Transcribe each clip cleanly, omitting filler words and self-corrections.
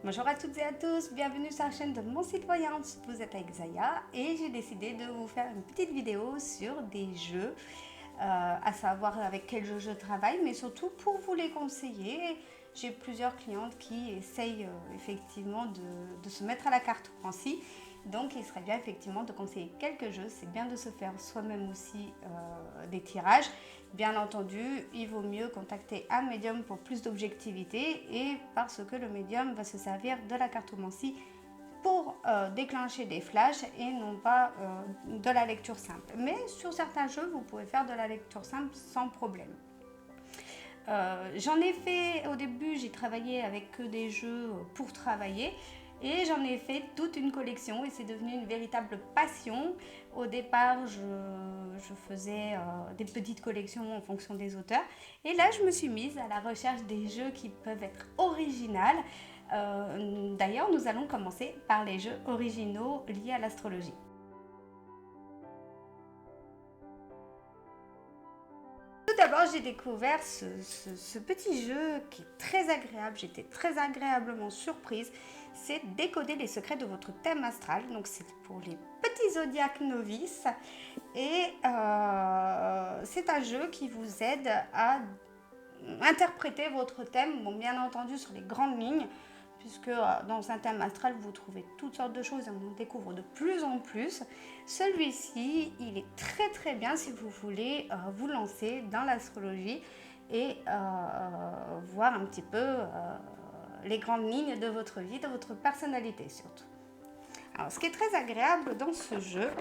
Bonjour à toutes et à tous, bienvenue sur la chaîne de mon site Voyance. Vous êtes avec Zaya et j'ai décidé de vous faire une petite vidéo sur des jeux, à savoir avec quels jeux je travaille, mais surtout pour vous les conseiller. J'ai plusieurs clientes qui essayent effectivement de se mettre à la carte aussi. Donc il serait bien effectivement de conseiller quelques jeux. C'est bien de se faire soi-même aussi des tirages. Bien entendu, il vaut mieux contacter un médium pour plus d'objectivité et parce que le médium va se servir de la cartomancie pour déclencher des flashs et non pas de la lecture simple. Mais sur certains jeux, vous pouvez faire de la lecture simple sans problème. J'en ai fait au début, j'ai travaillé avec que des jeux pour travailler et j'en ai fait toute une collection et c'est devenu une véritable passion. Au départ, je faisais des petites collections en fonction des auteurs et là, je me suis mise à la recherche des jeux qui peuvent être originaux. D'ailleurs, nous allons commencer par les jeux originaux liés à l'astrologie. Tout d'abord, j'ai découvert ce petit jeu qui est très agréable. J'étais très agréablement surprise. C'est décoder les secrets de votre thème astral. Donc, c'est pour les petits zodiaques novices. Et c'est un jeu qui vous aide à interpréter votre thème, bon, bien entendu sur les grandes lignes, puisque dans un thème astral, vous trouvez toutes sortes de choses et on en découvre de plus en plus. Celui-ci, il est très très bien si vous voulez vous lancer dans l'astrologie et voir un petit peu les grandes lignes de votre vie, de votre personnalité surtout. Alors, ce qui est très agréable dans ce jeu,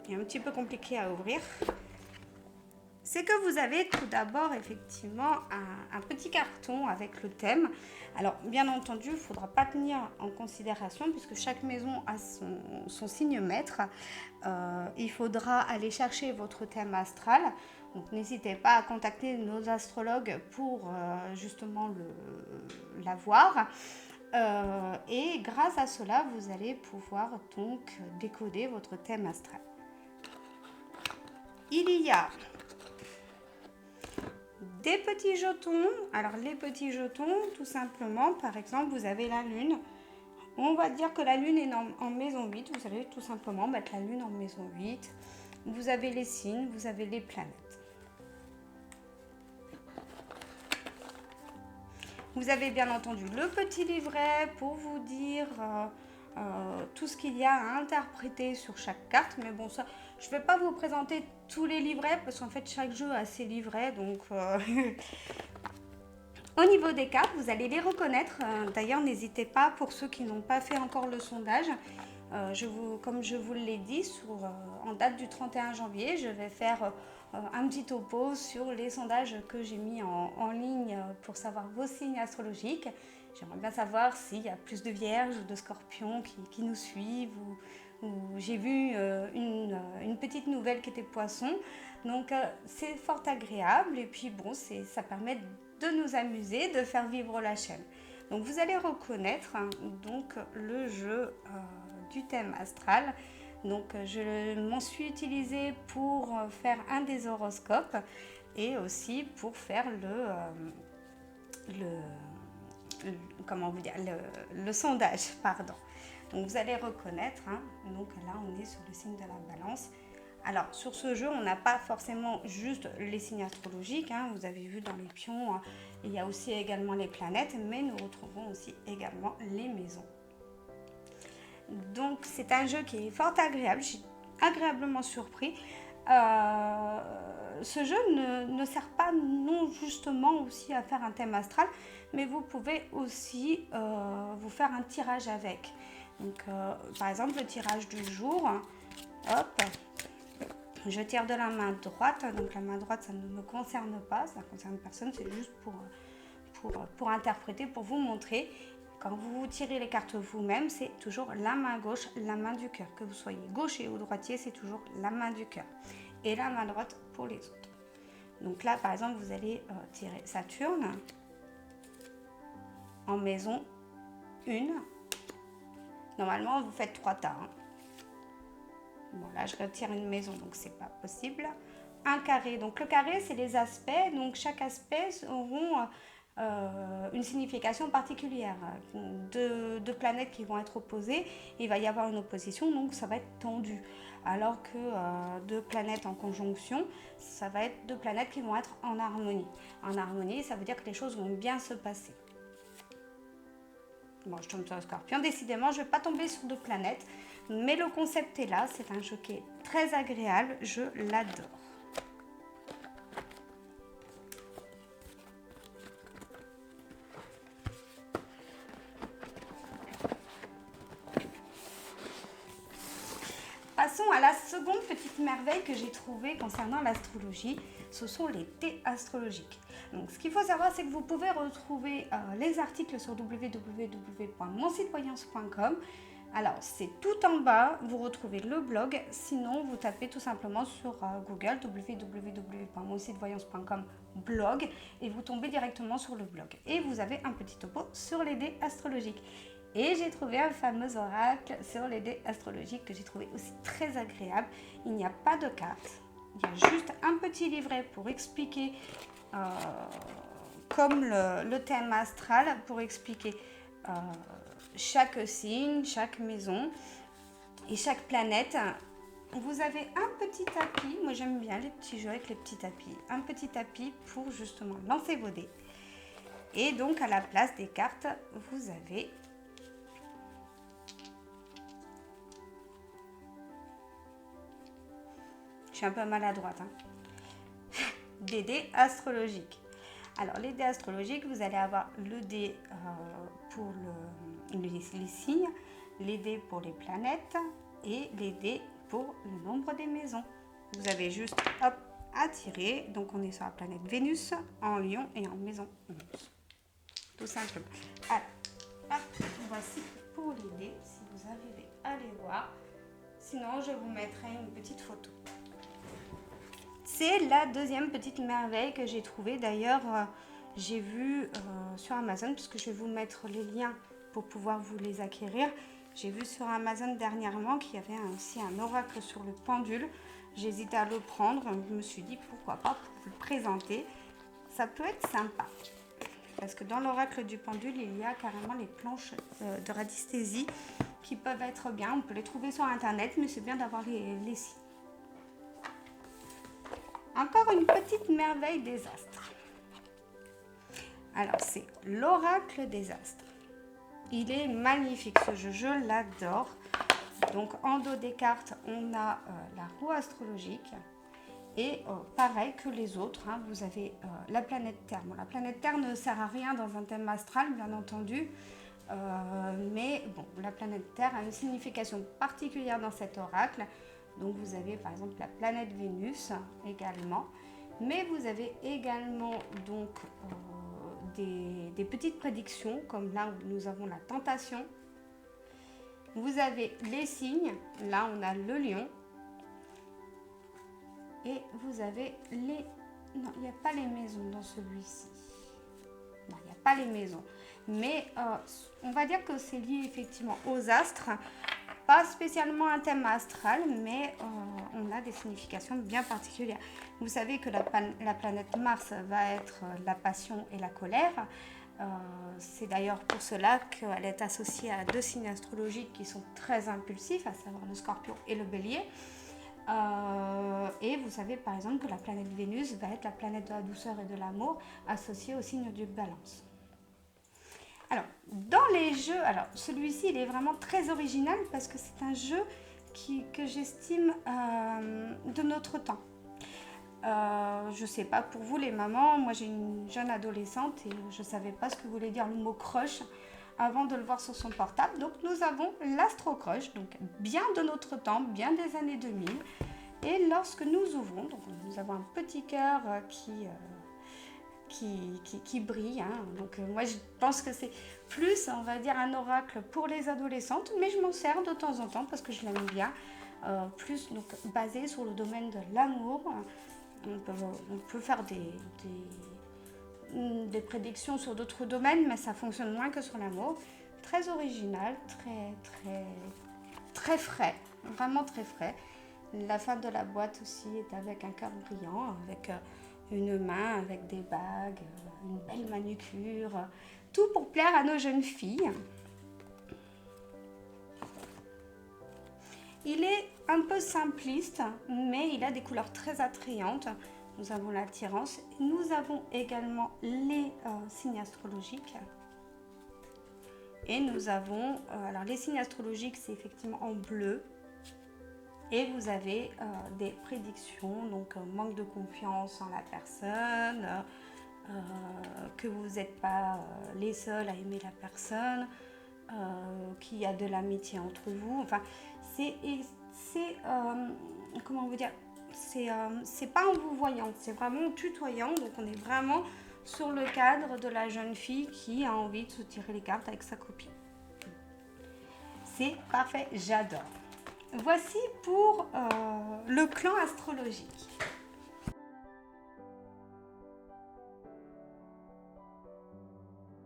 et un petit peu compliqué à ouvrir, c'est que vous avez tout d'abord effectivement un petit carton avec le thème. Alors bien entendu, il ne faudra pas tenir en considération puisque chaque maison a son signe maître. Il faudra aller chercher votre thème astral. Donc n'hésitez pas à contacter nos astrologues pour justement l'avoir. Et grâce à cela, vous allez pouvoir donc décoder votre thème astral. Il y a des petits jetons. Alors les petits jetons, tout simplement, par exemple, vous avez la lune. On va dire que la lune est en maison 8. Vous allez tout simplement mettre la lune en maison 8. Vous avez les signes, vous avez les planètes. Vous avez bien entendu le petit livret pour vous dire tout ce qu'il y a à interpréter sur chaque carte. Mais bon, ça, je ne vais pas vous présenter tous les livrets parce qu'en fait, chaque jeu a ses livrets. Donc, au niveau des cartes, vous allez les reconnaître. D'ailleurs, n'hésitez pas, pour ceux qui n'ont pas fait encore le sondage, comme je vous l'ai dit, en date du 31 janvier, je vais faire un petit topo sur les sondages que j'ai mis en ligne pour savoir vos signes astrologiques. J'aimerais bien savoir s'il y a plus de vierges ou de scorpions qui nous suivent. Ou j'ai vu une petite nouvelle qui était poisson. Donc c'est fort agréable et puis bon, ça permet de nous amuser, de faire vivre la chaîne. Donc vous allez reconnaître donc le jeu du thème astral. Donc je m'en suis utilisée pour faire un des horoscopes et aussi pour faire comment vous dire, le sondage, pardon. Donc vous allez reconnaître, donc là on est sur le signe de la balance. Alors sur ce jeu, on n'a pas forcément juste les signes astrologiques, vous avez vu dans les pions, il y a aussi également les planètes, mais nous retrouvons aussi également les maisons. Donc c'est un jeu qui est fort agréable, je suis agréablement surpris. Ce jeu ne sert pas non justement aussi à faire un thème astral, mais vous pouvez aussi vous faire un tirage avec. Donc par exemple le tirage du jour, hop, je tire de la main droite, donc la main droite ça ne me concerne pas, ça ne concerne personne, c'est juste pour interpréter, pour vous montrer. Quand vous tirez les cartes vous-même, c'est toujours la main gauche, la main du cœur. Que vous soyez gaucher ou droitier, c'est toujours la main du cœur. Et la main droite pour les autres. Donc là, par exemple, vous allez tirer Saturne en maison 1. Normalement, vous faites 3 tas. Bon, là, je retire une maison, donc c'est pas possible. Un carré. Donc le carré, c'est les aspects. Donc chaque aspect auront une signification particulière. Deux planètes qui vont être opposées, il va y avoir une opposition, donc ça va être tendu. Alors que deux planètes en conjonction, ça va être deux planètes qui vont être en harmonie. En harmonie, ça veut dire que les choses vont bien se passer. Bon, je tombe sur le Scorpion. Décidément, je ne vais pas tomber sur deux planètes, mais le concept est là. C'est un jeu qui est très agréable. Je l'adore. Passons à la seconde petite merveille que j'ai trouvée concernant l'astrologie. Ce sont les dés astrologiques. Donc, ce qu'il faut savoir, c'est que vous pouvez retrouver les articles sur www.monsitevoyance.com. Alors, c'est tout en bas, vous retrouvez le blog. Sinon, vous tapez tout simplement sur Google www.monsitevoyance.com blog et vous tombez directement sur le blog. Et vous avez un petit topo sur les dés astrologiques. Et j'ai trouvé un fameux oracle sur les dés astrologiques que j'ai trouvé aussi très agréable. Il n'y a pas de carte, il y a juste un petit livret pour expliquer, comme le thème astral, pour expliquer chaque signe, chaque maison et chaque planète. Vous avez un petit tapis, moi j'aime bien les petits jeux avec les petits tapis, un petit tapis pour justement lancer vos dés. Et donc à la place des cartes, vous avez je suis un peu maladroite, des dés astrologiques. Alors les dés astrologiques, vous allez avoir le dé pour les signes, les dés pour les planètes et les dés pour le nombre des maisons. Vous avez juste hop, à tirer. Donc on est sur la planète Vénus, en Lion et en maison 11. Tout simplement. Alors, hop, voici pour les dés, si vous arrivez à les voir. Sinon, je vous mettrai une petite photo. C'est la deuxième petite merveille que j'ai trouvée. D'ailleurs, j'ai vu sur Amazon, puisque je vais vous mettre les liens pour pouvoir vous les acquérir. J'ai vu sur Amazon dernièrement qu'il y avait aussi un oracle sur le pendule. J'hésitais à le prendre. Je me suis dit pourquoi pas pour vous le présenter. Ça peut être sympa. Parce que dans l'oracle du pendule, il y a carrément les planches de radiesthésie qui peuvent être bien. On peut les trouver sur Internet, mais c'est bien d'avoir les sites. Encore une petite merveille des astres. Alors, c'est l'oracle des astres. Il est magnifique ce jeu, je l'adore. Donc, en dos des cartes, on a la roue astrologique. Et pareil que les autres, vous avez la planète Terre. Bon, la planète Terre ne sert à rien dans un thème astral, bien entendu. Mais bon, la planète Terre a une signification particulière dans cet oracle. Donc vous avez par exemple la planète Vénus également, mais vous avez également donc des petites prédictions, comme là où nous avons la tentation. Vous avez les signes, là on a le lion, et vous avez les... Non, il n'y a pas les maisons dans celui-ci. Non, il n'y a pas les maisons. Mais on va dire que c'est lié effectivement aux astres. Pas spécialement un thème astral, mais on a des significations bien particulières. Vous savez que la planète Mars va être la passion et la colère. C'est d'ailleurs pour cela qu'elle est associée à deux signes astrologiques qui sont très impulsifs, à savoir le Scorpion et le Bélier. Et vous savez par exemple que la planète Vénus va être la planète de la douceur et de l'amour, associée au signe du Balance. Alors, dans les jeux, alors celui-ci il est vraiment très original parce que c'est un jeu que j'estime de notre temps. Je ne sais pas pour vous les mamans, moi j'ai une jeune adolescente et je ne savais pas ce que voulait dire le mot crush avant de le voir sur son portable. Donc nous avons l'Astro-Crush, donc bien de notre temps, bien des années 2000. Et lorsque nous ouvrons, donc nous avons un petit cœur qui brille. Donc moi je pense que c'est plus, on va dire, un oracle pour les adolescentes, mais je m'en sers de temps en temps parce que je l'aime bien. Plus donc basé sur le domaine de l'amour. On peut faire des prédictions sur d'autres domaines, mais ça fonctionne moins que sur l'amour. Très original, très frais, vraiment très frais. La fin de la boîte aussi est avec un cœur brillant, avec une main avec des bagues, une belle manucure, tout pour plaire à nos jeunes filles. Il est un peu simpliste, mais il a des couleurs très attrayantes. Nous avons l'attirance. Nous avons également les signes astrologiques. Et nous avons, alors les signes astrologiques, c'est effectivement en bleu. Et vous avez des prédictions, donc manque de confiance en la personne, que vous n'êtes pas les seuls à aimer la personne, qu'il y a de l'amitié entre vous. Enfin, c'est comment vous dire, c'est pas en vous voyant, c'est vraiment tutoyant. Donc on est vraiment sur le cadre de la jeune fille qui a envie de se tirer les cartes avec sa copine. C'est parfait, j'adore. Voici pour le clan astrologique.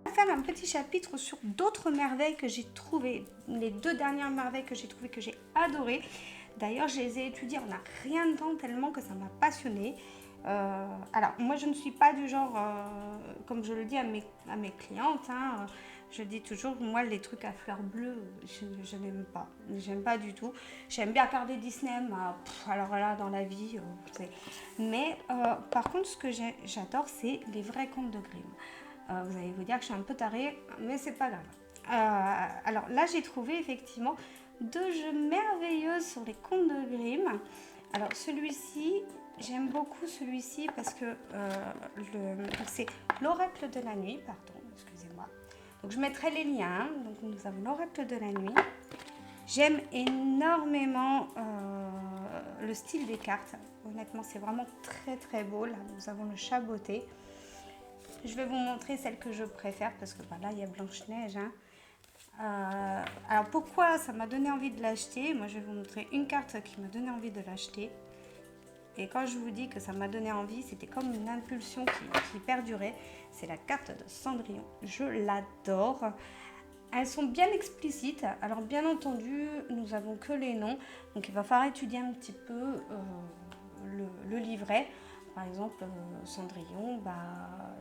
On va faire un petit chapitre sur d'autres merveilles que j'ai trouvées. Les 2 dernières merveilles que j'ai trouvées, que j'ai adorées. D'ailleurs, je les ai étudiées en un rien de temps tellement que ça m'a passionnée. Alors, moi, je ne suis pas du genre, comme je le dis à mes clientes, hein, je dis toujours, moi, les trucs à fleurs bleues, je n'aime pas. J'aime pas du tout. J'aime bien regarder Disney, mais alors là, dans la vie, mais par contre, ce que j'adore, c'est les vrais contes de Grimm. Vous allez vous dire que je suis un peu tarée, mais c'est pas grave. Alors là, j'ai trouvé effectivement 2 jeux merveilleux sur les contes de Grimm. Alors celui-ci, j'aime beaucoup celui-ci parce que c'est l'oracle de la nuit, pardon, excusez-moi. Donc je mettrai les liens. Donc nous avons l'oracle de la nuit. J'aime énormément le style des cartes. Honnêtement, c'est vraiment très très beau. Là, nous avons le chat botté. Je vais vous montrer celle que je préfère parce que là, il y a Blanche-Neige. Hein. Alors pourquoi ça m'a donné envie de l'acheter? Moi, je vais vous montrer une carte qui m'a donné envie de l'acheter. Et quand je vous dis que ça m'a donné envie, c'était comme une impulsion qui perdurait. C'est la carte de Cendrillon. Je l'adore. Elles sont bien explicites. Alors bien entendu, nous n'avons que les noms. Donc il va falloir étudier un petit peu le livret. Par exemple, Cendrillon,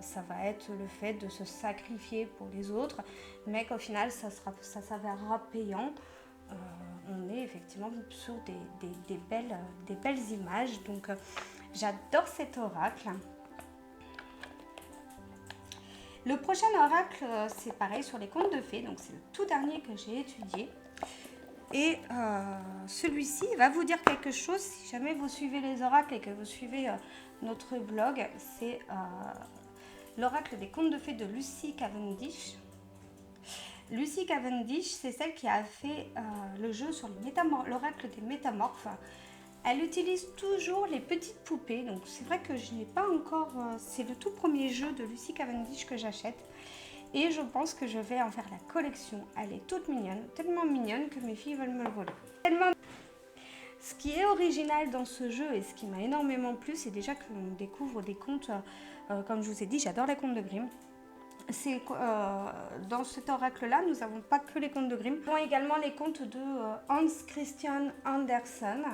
ça va être le fait de se sacrifier pour les autres. Mais qu'au final, ça s'avérera payant. On est effectivement sur des belles images. Donc j'adore cet oracle. Le prochain oracle, c'est pareil sur les contes de fées. Donc c'est le tout dernier que j'ai étudié. Et celui-ci va vous dire quelque chose si jamais vous suivez les oracles et que vous suivez notre blog. C'est l'oracle des contes de fées de Lucy Cavendish. Lucy Cavendish, c'est celle qui a fait le jeu sur l'oracle des métamorphes. Elle utilise toujours les petites poupées, donc c'est vrai que je n'ai pas encore... c'est le tout premier jeu de Lucy Cavendish que j'achète. Et je pense que je vais en faire la collection. Elle est toute mignonne, tellement mignonne que mes filles veulent me le voler. Ce qui est original dans ce jeu et ce qui m'a énormément plu, c'est déjà qu'on découvre des contes, comme je vous ai dit, j'adore les contes de Grimm. Dans cet oracle-là, nous n'avons pas que les contes de Grimm. Nous avons également les contes de Hans Christian Andersen.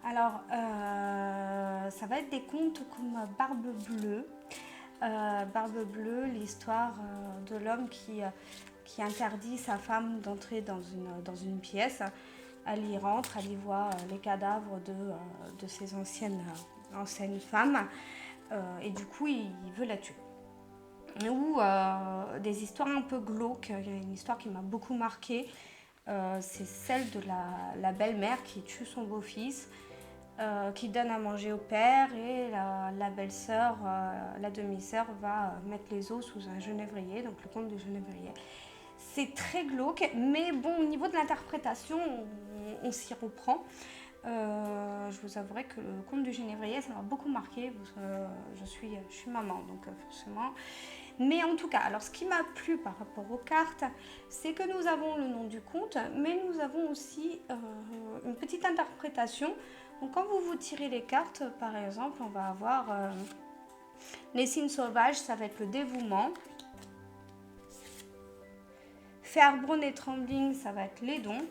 Alors, ça va être des contes comme Barbe Bleue. Barbe Bleue, l'histoire de l'homme qui interdit sa femme d'entrer dans une pièce. Elle y rentre, elle y voit les cadavres de ses anciennes femmes. Et du coup, il veut la tuer. Ou des histoires un peu glauques. Il y a une histoire qui m'a beaucoup marquée. C'est celle de la belle-mère qui tue son beau-fils, qui donne à manger au père, et la belle-sœur, la demi-sœur, va mettre les os sous un genévrier, donc le conte du genévrier. C'est très glauque, mais bon, au niveau de l'interprétation, on s'y reprend. Je vous avouerai que le conte du genévrier, ça m'a beaucoup marqué. Je suis maman, donc forcément. Mais en tout cas, alors ce qui m'a plu par rapport aux cartes, c'est que nous avons le nom du conte, mais nous avons aussi une petite interprétation. Donc quand vous tirez les cartes, par exemple, on va avoir les signes sauvages, ça va être le dévouement. Fairborn et Trembling, ça va être les dons.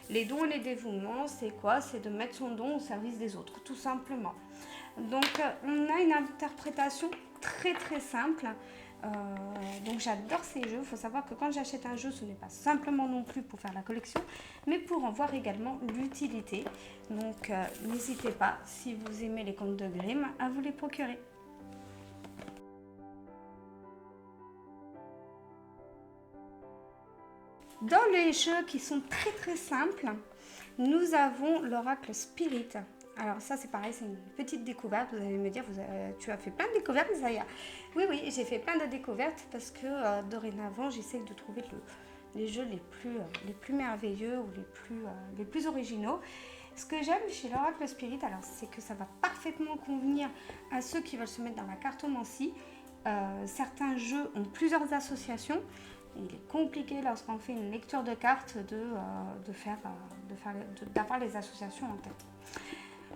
Les dons et les dévouements, c'est quoi? C'est de mettre son don au service des autres, tout simplement. Donc on a une interprétation très très simple. Donc j'adore ces jeux. Il faut savoir que quand j'achète un jeu, ce n'est pas simplement non plus pour faire la collection, mais pour en voir également l'utilité. Donc n'hésitez pas, si vous aimez les contes de Grimm, à vous les procurer. Dans les jeux qui sont très très simples, nous avons l'oracle Spirit. Alors ça c'est pareil, c'est une petite découverte. Vous allez me dire, tu as fait plein de découvertes, Zaya. Oui, j'ai fait plein de découvertes parce que dorénavant j'essaie de trouver les jeux les plus merveilleux ou les plus originaux. Ce que j'aime chez l'oracle Spirit, alors c'est que ça va parfaitement convenir à ceux qui veulent se mettre dans la cartomancie. Certains jeux ont plusieurs associations. Il est compliqué lorsqu'on fait une lecture de cartes d'avoir les associations en tête.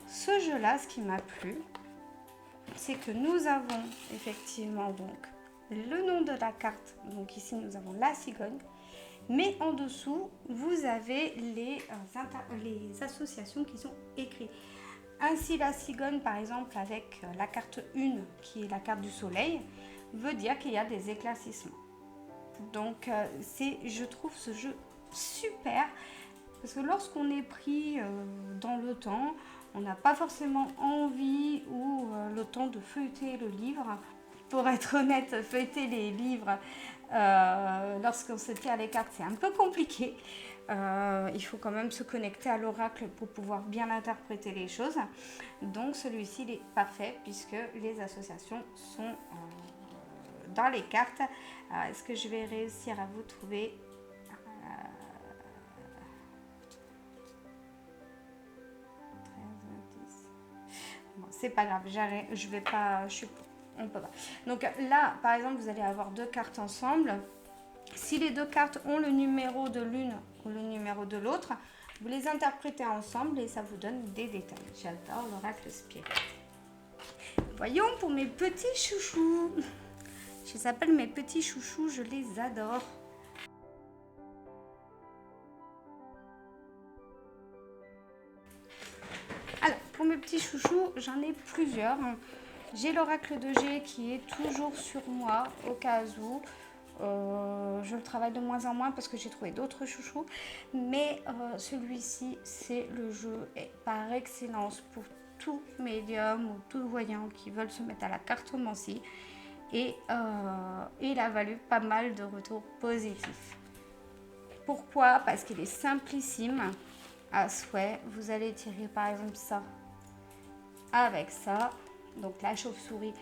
Ce jeu-là, ce qui m'a plu, c'est que nous avons effectivement donc le nom de la carte. Donc ici, nous avons la cigogne. Mais en dessous, vous avez les associations qui sont écrites. Ainsi, la cigogne, par exemple, avec la carte 1, qui est la carte du soleil, veut dire qu'il y a des éclaircissements. Donc je trouve ce jeu super parce que lorsqu'on est pris dans le temps, on n'a pas forcément envie ou le temps de feuilleter le livre. Pour être honnête, feuilleter les livres lorsqu'on se tire les cartes, c'est un peu compliqué. Il faut quand même se connecter à l'oracle pour pouvoir bien interpréter les choses. Donc celui-ci il est parfait puisque les associations sont dans les cartes. Est-ce que je vais réussir à vous trouver 13, 10. Bon, c'est pas grave, je vais pas, on peut pas. Donc là, par exemple, vous allez avoir deux cartes ensemble. Si les deux cartes ont le numéro de l'une ou le numéro de l'autre, vous les interprétez ensemble et ça vous donne des détails. J'adore l'oracle Spirit. Voyons pour mes petits chouchous. Je les appelle mes petits chouchous, je les adore. Alors, pour mes petits chouchous, j'en ai plusieurs. J'ai l'oracle de G qui est toujours sur moi, au cas où. Je le travaille de moins en moins parce que j'ai trouvé d'autres chouchous. Mais celui-ci, c'est le jeu par excellence pour tout médium ou tout voyant qui veulent se mettre à la cartomancie. Et il a valu pas mal de retours positifs. Pourquoi? Parce qu'il est simplissime à souhait. Vous allez tirer par exemple ça avec ça, donc la chauve-souris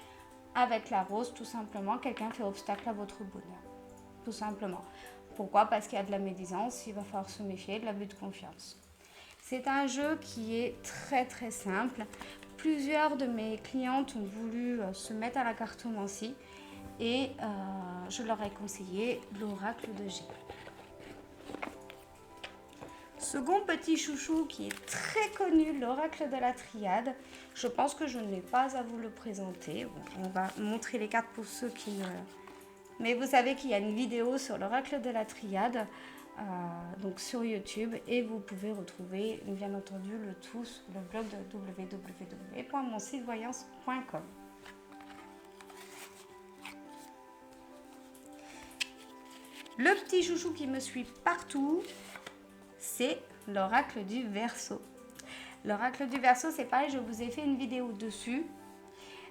avec la rose, tout simplement. Quelqu'un fait obstacle à votre bonheur, tout simplement. Pourquoi? Parce qu'il y a de la médisance, il va falloir se méfier de l'abus de confiance. C'est un jeu qui est très très simple. Plusieurs de mes clientes ont voulu se mettre à la cartomancie et je leur ai conseillé l'oracle de G. Second petit chouchou qui est très connu, l'oracle de la triade. Je pense que je n'ai pas à vous le présenter. Bon, on va montrer les cartes pour ceux qui ne... Mais vous savez qu'il y a une vidéo sur l'oracle de la triade. Donc sur YouTube et vous pouvez retrouver bien entendu le tout sur le blog de www.monsitevoyance.com. Le petit chouchou qui me suit partout, c'est l'oracle du Verseau. L'oracle du Verseau, c'est pareil, je vous ai fait une vidéo dessus.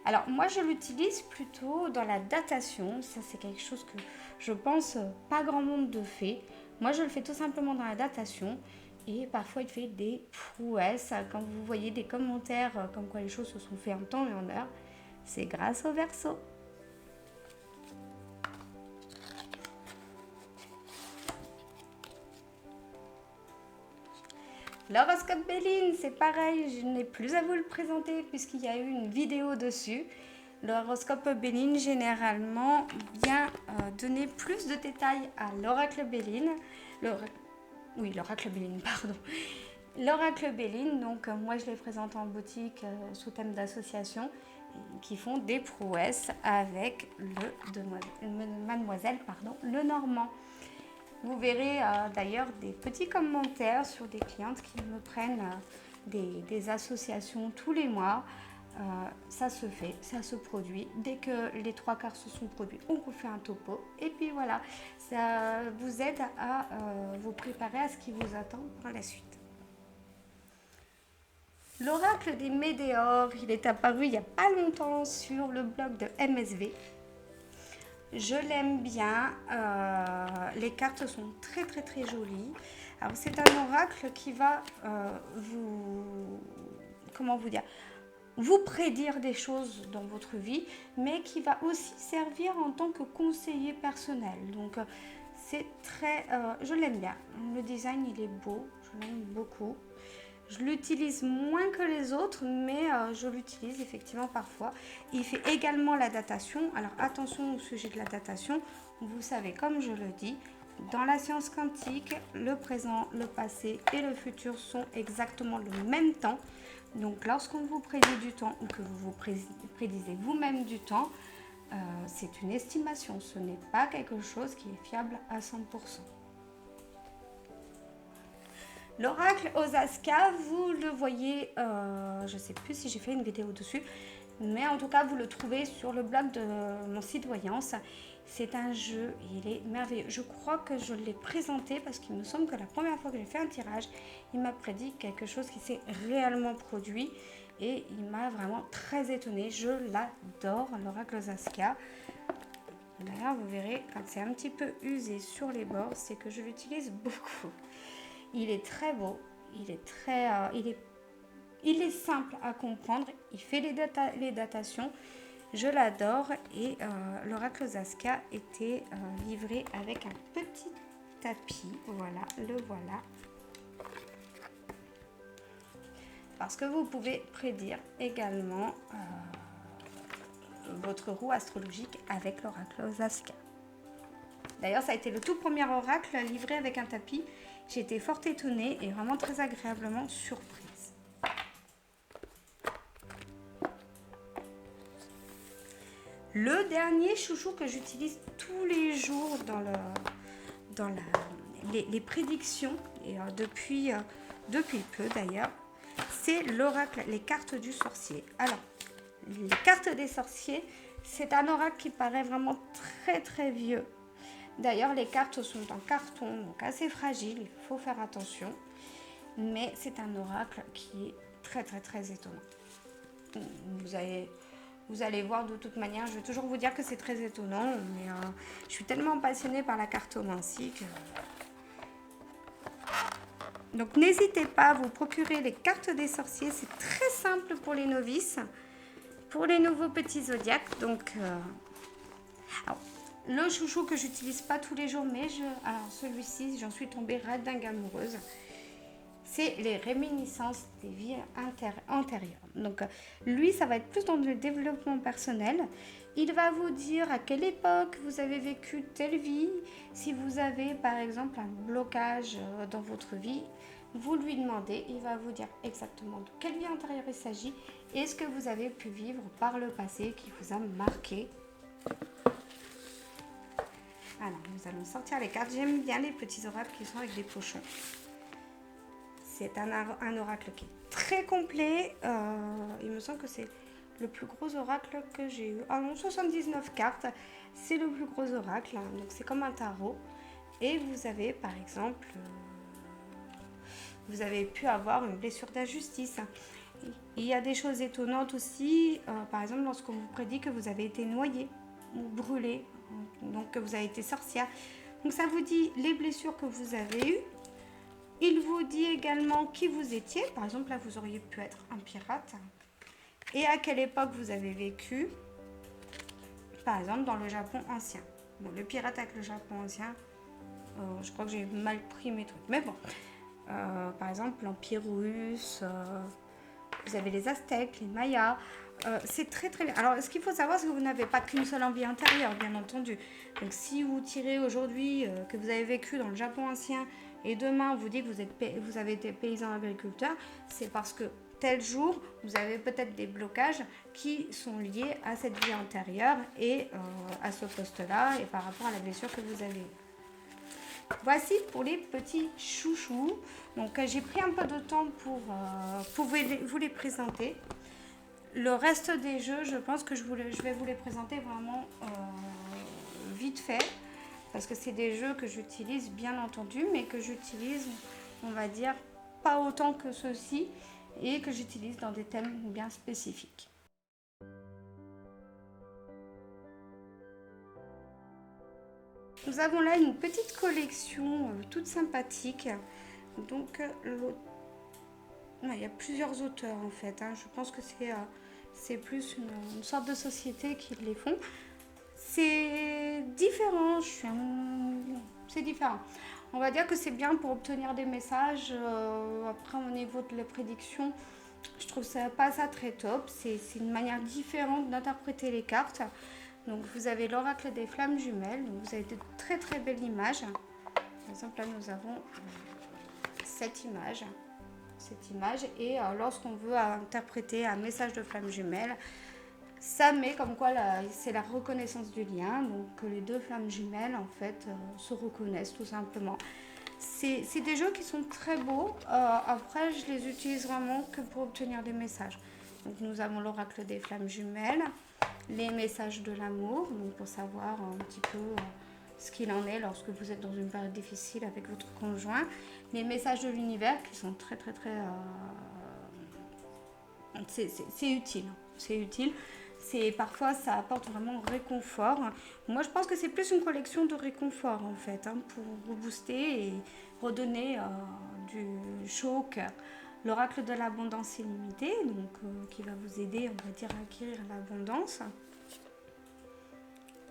Alors moi je l'utilise plutôt dans la datation, ça c'est quelque chose que je pense pas grand monde le fait. Moi, je le fais tout simplement dans la datation et parfois il fait des prouesses. Quand vous voyez des commentaires comme quoi les choses se sont faites en temps et en heure, c'est grâce au Verseau. L'horoscope Béline, c'est pareil, je n'ai plus à vous le présenter puisqu'il y a eu une vidéo dessus. L'horoscope Béline, généralement, vient donner plus de détails à l'oracle Béline. L'oracle Béline, pardon. L'oracle Béline, donc moi je les présente en boutique sous thème d'association qui font des prouesses avec mademoiselle Lenormand. Vous verrez d'ailleurs des petits commentaires sur des clientes qui me prennent des associations tous les mois. ça se fait, ça se produit. Dès que les 3/4 se sont produits, on refait un topo. Et puis voilà, ça vous aide à vous préparer à ce qui vous attend par la suite. L'oracle des météores, il est apparu il n'y a pas longtemps sur le blog de MSV. Je l'aime bien, les cartes sont très très très jolies. Alors c'est un oracle qui va vous prédire des choses dans votre vie, mais qui va aussi servir en tant que conseiller personnel. Donc c'est très, je l'aime bien. Le design il est beau, je l'aime beaucoup. Je l'utilise moins que les autres, mais je l'utilise effectivement parfois. Il fait également la datation. Alors attention au sujet de la datation. Vous savez, comme je le dis, dans la science quantique, le présent, le passé et le futur sont exactement le même temps. Donc lorsqu'on vous prédit du temps ou que vous vous prédisez vous-même du temps, c'est une estimation. Ce n'est pas quelque chose qui est fiable à 100%. L'oracle Osaska, vous le voyez, je ne sais plus si j'ai fait une vidéo dessus, mais en tout cas, vous le trouvez sur le blog de mon site Voyance. C'est un jeu, il est merveilleux. Je crois que je l'ai présenté parce qu'il me semble que la première fois que j'ai fait un tirage, il m'a prédit quelque chose qui s'est réellement produit et il m'a vraiment très étonnée. Je l'adore, l'oracle Osaska. D'ailleurs, vous verrez, quand c'est un petit peu usé sur les bords, c'est que je l'utilise beaucoup. Il est très beau, il est simple à comprendre, il fait les datations, je l'adore et l'oracle Osaska était livré avec un petit tapis, voilà, le voilà. Parce que vous pouvez prédire également votre roue astrologique avec l'oracle Osaska. D'ailleurs, ça a été le tout premier oracle livré avec un tapis. J'ai été fort étonnée et vraiment très agréablement surprise. Le dernier chouchou que j'utilise tous les jours dans les prédictions, et depuis peu d'ailleurs, c'est l'oracle, les cartes du sorcier. Alors, les cartes des sorciers, c'est un oracle qui paraît vraiment très très vieux. D'ailleurs, les cartes sont en carton, donc assez fragiles, il faut faire attention. Mais c'est un oracle qui est très très très étonnant. Vous allez voir de toute manière, je vais toujours vous dire que c'est très étonnant, mais je suis tellement passionnée par la cartomancie que... Donc n'hésitez pas à vous procurer les cartes des sorciers, c'est très simple pour les novices, pour les nouveaux petits zodiaques. Donc, alors, le chouchou que j'utilise pas tous les jours, mais alors celui-ci, j'en suis tombée red dingue amoureuse. C'est les réminiscences des vies antérieures. Donc lui, ça va être plus dans le développement personnel. Il va vous dire à quelle époque vous avez vécu telle vie. Si vous avez par exemple un blocage dans votre vie, vous lui demandez, il va vous dire exactement de quelle vie antérieure il s'agit et ce que vous avez pu vivre par le passé qui vous a marqué. Alors, nous allons sortir les cartes. J'aime bien les petits oracles qui sont avec des pochons. C'est un oracle qui est très complet. Il me semble que c'est le plus gros oracle que j'ai eu. Ah non, 79 cartes. C'est le plus gros oracle. Donc, c'est comme un tarot. Et vous avez, par exemple, vous avez pu avoir une blessure d'injustice. Il y a des choses étonnantes aussi. Par exemple, lorsqu'on vous prédit que vous avez été noyé ou brûlé. Donc, que vous avez été sorcière. Donc, ça vous dit les blessures que vous avez eues. Il vous dit également qui vous étiez. Par exemple, là, vous auriez pu être un pirate. Et à quelle époque vous avez vécu. Par exemple, dans le Japon ancien. Bon, le pirate avec le Japon ancien, je crois que j'ai mal pris mes trucs. Mais bon, par exemple, l'Empire russe, vous avez les Aztèques, les Mayas. C'est très très bien. Alors, ce qu'il faut savoir, c'est que vous n'avez pas qu'une seule envie intérieure, bien entendu. Donc, si vous tirez aujourd'hui que vous avez vécu dans le Japon ancien et demain, on vous dit que vous avez été paysan agriculteur, c'est parce que tel jour, vous avez peut-être des blocages qui sont liés à cette vie antérieure et à ce poste-là et par rapport à la blessure que vous avez. Voici pour les petits chouchous. Donc, j'ai pris un peu de temps pour vous les présenter. Le reste des jeux, je pense que je vais vous les présenter vraiment vite fait. Parce que c'est des jeux que j'utilise bien entendu, mais que j'utilise, on va dire, pas autant que ceux-ci. Et que j'utilise dans des thèmes bien spécifiques. Nous avons là une petite collection toute sympathique. Donc, il y a plusieurs auteurs en fait. Hein. Je pense que c'est plus une sorte de société qui les font. C'est différent. C'est différent. On va dire que c'est bien pour obtenir des messages. Après, au niveau de la prédiction, je trouve pas ça très top. C'est une manière différente d'interpréter les cartes. Donc, vous avez l'oracle des flammes jumelles. Donc, vous avez de très très belles images. Par exemple, là, nous avons cette image. Et lorsqu'on veut interpréter un message de flammes jumelles, ça met comme quoi c'est la reconnaissance du lien, donc que les deux flammes jumelles en fait se reconnaissent tout simplement. C'est des jeux qui sont très beaux. Après, je les utilise vraiment que pour obtenir des messages. Donc nous avons l'oracle des flammes jumelles, les messages de l'amour, donc pour savoir un petit peu ce qu'il en est lorsque vous êtes dans une période difficile avec votre conjoint, les messages de l'univers qui sont très très très c'est utile. Parfois ça apporte vraiment réconfort. Moi je pense que c'est plus une collection de réconfort en fait, hein, pour rebooster et redonner du chaud au cœur. L'oracle de l'abondance illimitée, donc qui va vous aider, on va dire, à acquérir l'abondance.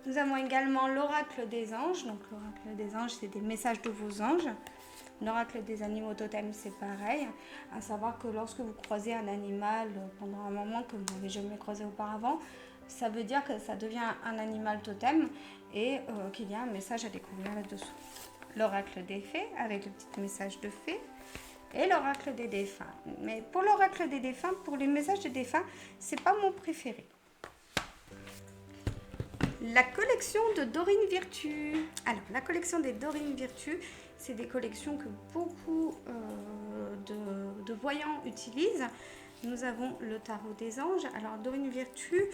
Nous avons également l'oracle des anges. Donc l'oracle des anges, c'est des messages de vos anges. L'oracle des animaux totems, c'est pareil. À savoir que lorsque vous croisez un animal pendant un moment que vous n'avez jamais croisé auparavant, ça veut dire que ça devient un animal totem et qu'il y a un message à découvrir là-dessous. L'oracle des fées, avec le petit message de fées. Et l'oracle des défunts. Mais pour l'oracle des défunts, pour les messages des défunts, c'est pas mon préféré. La collection de Dorine Virtue. Alors, la collection des Dorine Virtue, c'est des collections que beaucoup de voyants utilisent. Nous avons le tarot des anges. Alors, Dorine Virtue,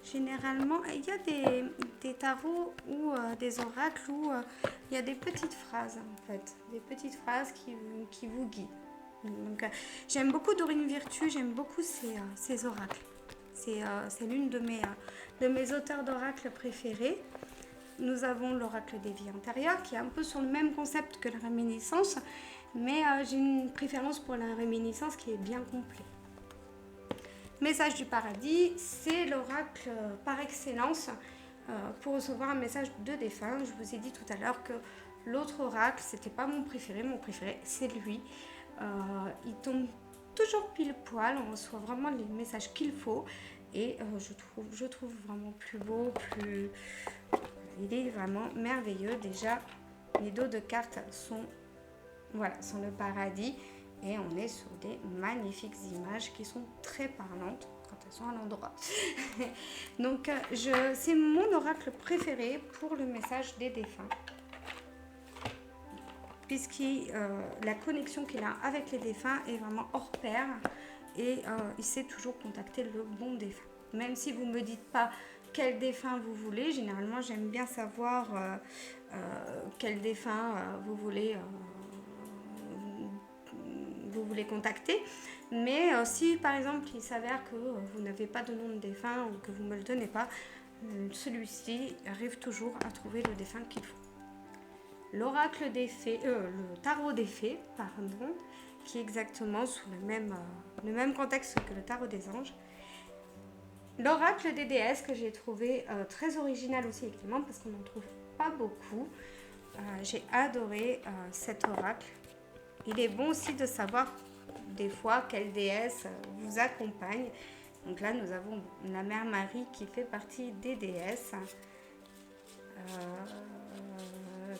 généralement, il y a des tarots ou des oracles où il y a des petites phrases, en fait. Des petites phrases qui vous guident. Donc, j'aime beaucoup Dorine Virtue, j'aime beaucoup ces oracles. C'est l'une de mes auteurs d'oracles préférés. Nous avons l'oracle des vies antérieures qui est un peu sur le même concept que la réminiscence, mais j'ai une préférence pour la réminiscence qui est bien complet. Message du paradis, c'est l'oracle par excellence pour recevoir un message de défunt. Je vous ai dit tout à l'heure que l'autre oracle, c'était pas mon préféré c'est lui. Il tombe toujours pile poil, on reçoit vraiment les messages qu'il faut et je trouve vraiment plus beau, il est vraiment merveilleux. Déjà, les dos de cartes sont le paradis et on est sur des magnifiques images qui sont très parlantes quand elles sont à l'endroit. Donc, c'est mon oracle préféré pour le message des défunts. Puisque la connexion qu'il a avec les défunts est vraiment hors pair et il sait toujours contacter le bon défunt. Même si vous ne me dites pas quel défunt vous voulez, généralement j'aime bien savoir quel défunt vous voulez contacter. Mais si par exemple il s'avère que vous n'avez pas de nom de défunt ou que vous ne me le donnez pas, celui-ci arrive toujours à trouver le défunt qu'il faut. L'oracle des fées, le tarot des fées, pardon, qui est exactement sous le même contexte que le tarot des anges. L'oracle des déesses que j'ai trouvé très original aussi également parce qu'on n'en trouve pas beaucoup. J'ai adoré cet oracle. Il est bon aussi de savoir des fois quelle déesse vous accompagne. Donc là nous avons la mère Marie qui fait partie des déesses.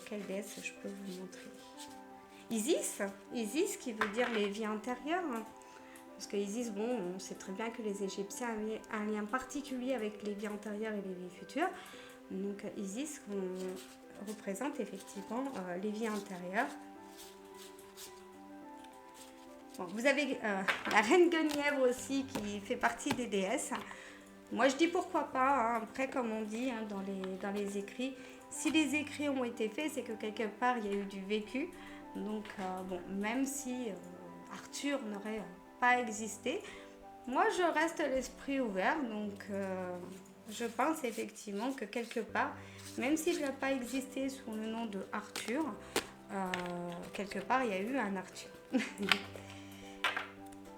Quelle déesse je peux vous montrer? Isis qui veut dire les vies antérieures. Parce que Isis, on sait très bien que les Égyptiens avaient un lien particulier avec les vies antérieures et les vies futures. Donc Isis représente effectivement les vies antérieures. Bon, vous avez la reine Guenièvre aussi qui fait partie des déesses. Moi je dis pourquoi pas, hein. Après comme on dit hein, dans les écrits, si les écrits ont été faits, c'est que quelque part il y a eu du vécu. Donc bon, même si Arthur n'aurait pas existé, moi je reste l'esprit ouvert. Donc je pense effectivement que quelque part, même s'il n'a pas existé sous le nom de Arthur, quelque part il y a eu un Arthur.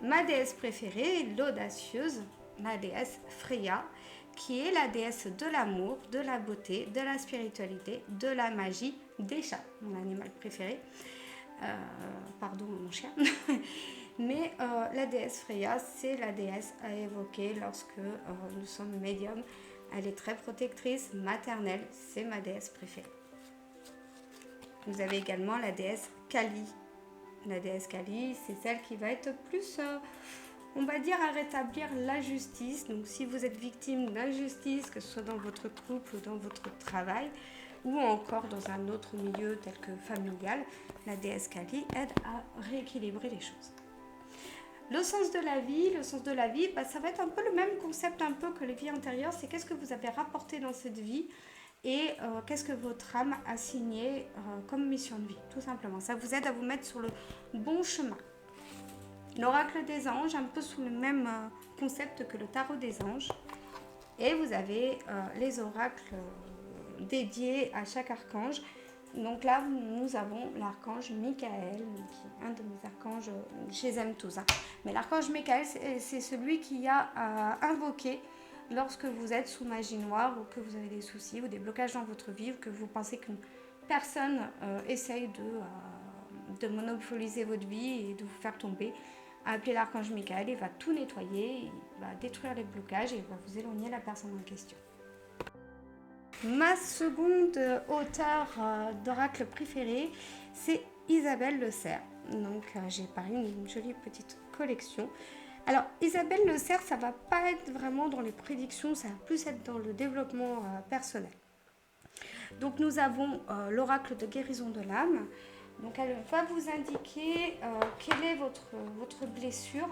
Ma déesse préférée, l'audacieuse, la déesse Freya, qui est la déesse de l'amour, de la beauté, de la spiritualité, de la magie, des chats, mon animal préféré. Pardon mon chien. Mais la déesse Freya, c'est la déesse à évoquer lorsque nous sommes médiums. Elle est très protectrice, maternelle, c'est ma déesse préférée. Vous avez également la déesse Kali. La déesse Kali, c'est celle qui va être plus, on va dire, à rétablir la justice. Donc si vous êtes victime d'injustice, que ce soit dans votre couple ou dans votre travail, ou encore dans un autre milieu tel que familial, la déesse Kali aide à rééquilibrer les choses. Le sens de la vie, bah, ça va être un peu le même concept un peu que les vies antérieures, c'est qu'est-ce que vous avez rapporté dans cette vie et qu'est-ce que votre âme a signé comme mission de vie, tout simplement. Ça vous aide à vous mettre sur le bon chemin. L'oracle des anges, un peu sous le même concept que le tarot des anges. Et vous avez les oracles dédiés à chaque archange. Donc là, nous avons l'archange Michael, qui est un de mes archanges, je les aime tous. Hein. Mais l'archange Michael, c'est celui qui a invoqué lorsque vous êtes sous magie noire ou que vous avez des soucis ou des blocages dans votre vie ou que vous pensez qu'une personne essaye de monopoliser votre vie et de vous faire tomber. Appelez l'archange Michael, il va tout nettoyer, il va détruire les blocages et il va vous éloigner la personne en question. Ma seconde auteure d'oracle préférée, c'est Isabelle Le Cerf. Donc j'ai pareil une jolie petite collection. Alors Isabelle Le Cerf, ça va pas être vraiment dans les prédictions, ça va plus être dans le développement personnel. Donc nous avons l'oracle de guérison de l'âme. Donc elle va vous indiquer quelle est votre blessure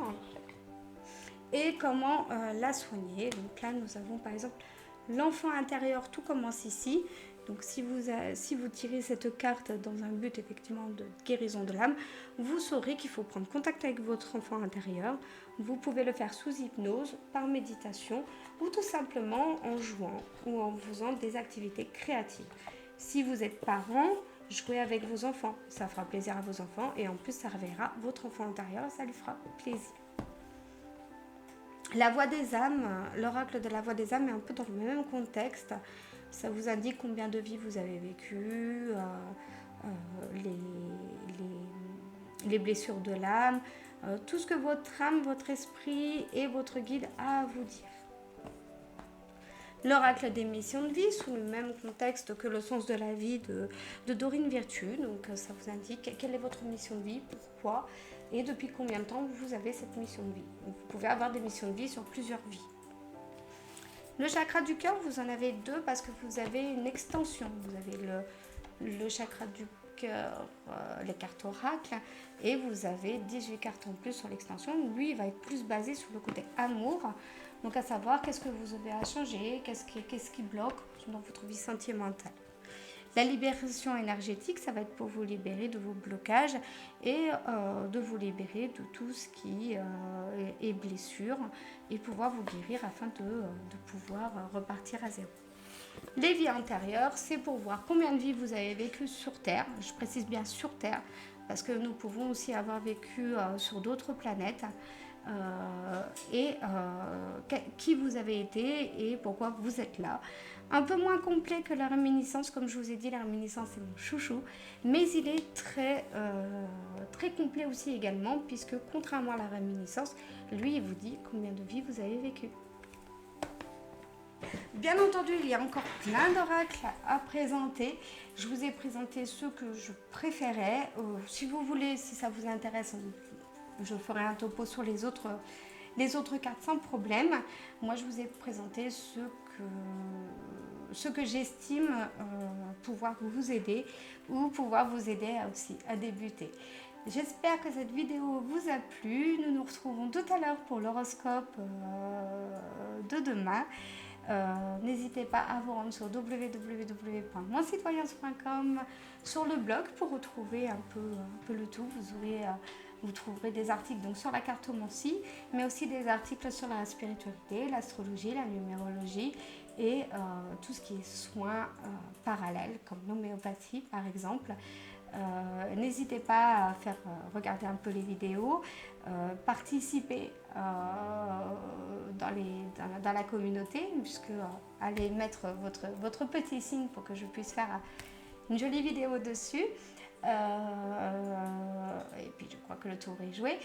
et comment la soigner. Donc là nous avons par exemple l'enfant intérieur, tout commence ici. Donc si vous tirez cette carte dans un but effectivement de guérison de l'âme, vous saurez qu'il faut prendre contact avec votre enfant intérieur. Vous pouvez le faire sous hypnose, par méditation ou tout simplement en jouant ou en faisant des activités créatives. Si vous êtes parent, jouez avec vos enfants. Ça fera plaisir à vos enfants et en plus ça réveillera votre enfant intérieur et ça lui fera plaisir. La voix des âmes, l'oracle de la voix des âmes est un peu dans le même contexte. Ça vous indique combien de vies vous avez vécues, les blessures de l'âme, tout ce que votre âme, votre esprit et votre guide a à vous dire. L'oracle des missions de vie, sous le même contexte que le sens de la vie de Dorine Virtue. Donc ça vous indique quelle est votre mission de vie, pourquoi et depuis combien de temps vous avez cette mission de vie. Donc, vous pouvez avoir des missions de vie sur plusieurs vies. Le chakra du cœur, vous en avez deux parce que vous avez une extension. Vous avez le chakra du cœur, les cartes oracles, et vous avez 18 cartes en plus sur l'extension. Lui, il va être plus basé sur le côté amour. Donc à savoir qu'est-ce que vous avez à changer, qu'est-ce qui bloque dans votre vie sentimentale. La libération énergétique, ça va être pour vous libérer de vos blocages et de vous libérer de tout ce qui est blessure et pouvoir vous guérir afin de pouvoir repartir à zéro. Les vies antérieures, c'est pour voir combien de vies vous avez vécu sur Terre. Je précise bien sur Terre parce que nous pouvons aussi avoir vécu sur d'autres planètes. Qui vous avez été et pourquoi vous êtes là. Un peu moins complet que la réminiscence, comme je vous ai dit, la réminiscence c'est mon chouchou, mais il est très complet aussi également, puisque contrairement à la réminiscence, lui il vous dit combien de vies vous avez vécu. Bien entendu, il y a encore plein d'oracles à présenter. Je vous ai présenté ceux que je préférais. Si vous voulez, si ça vous intéresse, je ferai un topo sur les autres cartes sans problème. Moi, je vous ai présenté ce que j'estime pouvoir vous aider ou pouvoir vous aider aussi à débuter. J'espère que cette vidéo vous a plu. Nous nous retrouvons tout à l'heure pour l'horoscope de demain. N'hésitez pas à vous rendre sur www.moncitoyens.com sur le blog pour retrouver un peu le tout. Vous trouverez des articles donc sur la cartomancie, mais aussi des articles sur la spiritualité, l'astrologie, la numérologie et tout ce qui est soins parallèles comme l'homéopathie par exemple. N'hésitez pas à faire regarder un peu les vidéos, participer dans la communauté, puisque allez mettre votre petit signe pour que je puisse faire une jolie vidéo dessus. Et puis je crois que le tour est joué.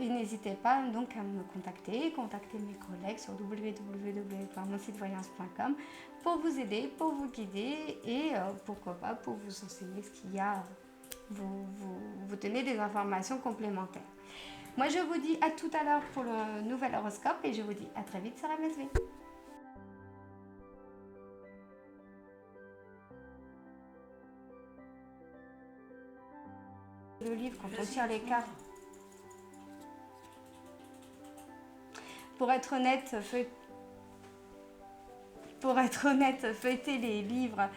Et n'hésitez pas donc à me contacter mes collègues sur www.moncitoyens.com pour vous aider, pour vous guider et pourquoi pas pour vous enseigner ce qu'il y a, vous donner des informations complémentaires. Moi je vous dis à tout à l'heure pour le nouvel horoscope et je vous dis à très vite sur MSV. Le livre quand on tire les cartes. Pour être honnête, feuilleter les livres